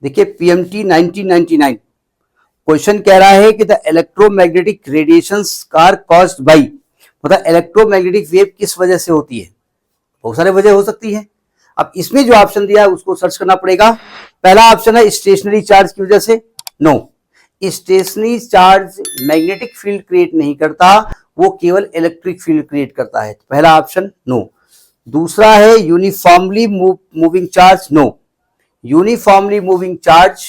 देखिए PMT 1999 question कह रहा है कि the electromagnetic radiations are caused by, मतलब इलेक्ट्रोमैग्नेटिक वेव किस वजह से होती है। बहुत सारे वजह हो सकती है। अब इसमें जो ऑप्शन दिया है उसको सर्च करना पड़ेगा। पहला ऑप्शन है स्टेशनरी चार्ज की वजह से, no, stationary charge magnetic field create नहीं करता, वो केवल इलेक्ट्रिक फील्ड क्रिएट करता है, पहला ऑप्शन नो। दूसरा है uniformly moving charge, no, uniformly moving charge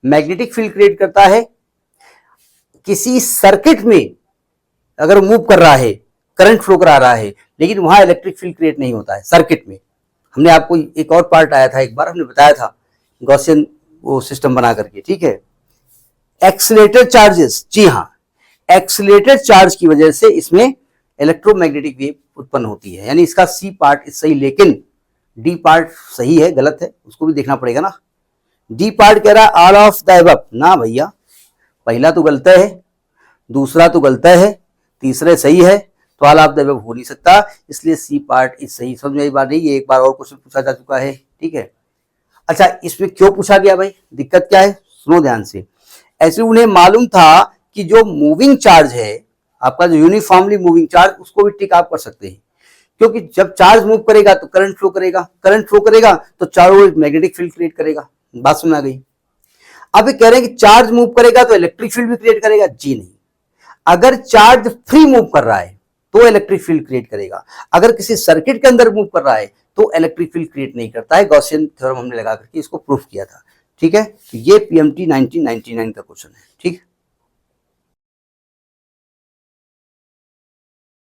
magnetic field create करता है। किसी सर्किट में अगर मूव कर रहा है, करंट फ्लो करा रहा है, लेकिन वहां इलेक्ट्रिक फील्ड क्रिएट नहीं होता है सर्किट में। हमने आपको एक और पार्ट आया था, एक बार हमने बताया था गॉसियन वो सिस्टम बना करके, ठीक है। एक्सीलरेटेड चार्जेस, जी हाँ, एक्सीलरेटेड चार्ज की वजह से इसमें इलेक्ट्रोमैग्नेटिक वेव उत्पन्न होती है, यानी इसका सी पार्ट सही, लेकिन डी पार्ट सही है गलत है उसको भी देखना पड़ेगा ना। डी पार्ट कह रहा है ऑल ऑफ द अबव, ना भैया, पहला तो गलत है, दूसरा तो गलत है, तीसरे सही है, तो ऑल ऑफ द अबव हो नहीं सकता, इसलिए सी पार्ट इज सही। समझ में आई बात नहीं, ये एक बार और क्वेश्चन पूछा जा चुका है, ठीक है। अच्छा, इसमें क्यों पूछा गया भाई, दिक्कत क्या है, सुनो ध्यान से। ऐसे उन्हें मालूम था कि जो मूविंग चार्ज है आपका, जो यूनिफॉर्मली मूविंग चार्ज, उसको भी टिक आप कर सकते हैं, क्योंकि जब चार्ज मूव करेगा तो करंट फ्लो करेगा, करंट फ्लो करेगा तो चारों ओर मैग्नेटिक फील्ड क्रिएट करेगा। बात समझ आ गई। अब ये कह रहे हैं कि चार्ज मूव करेगा तो इलेक्ट्रिक फील्ड भी क्रिएट करेगा, जी नहीं। अगर चार्ज फ्री मूव कर रहा है तो इलेक्ट्रिक फील्ड क्रिएट करेगा, अगर किसी सर्किट के अंदर मूव कर रहा है तो इलेक्ट्रिक फील्ड क्रिएट नहीं करता है। गॉसियन थ्योरम हमने लगा करके इसको प्रूफ किया था, ठीक है। तो ये पीएमटी 1999 का क्वेश्चन है, ठीक है।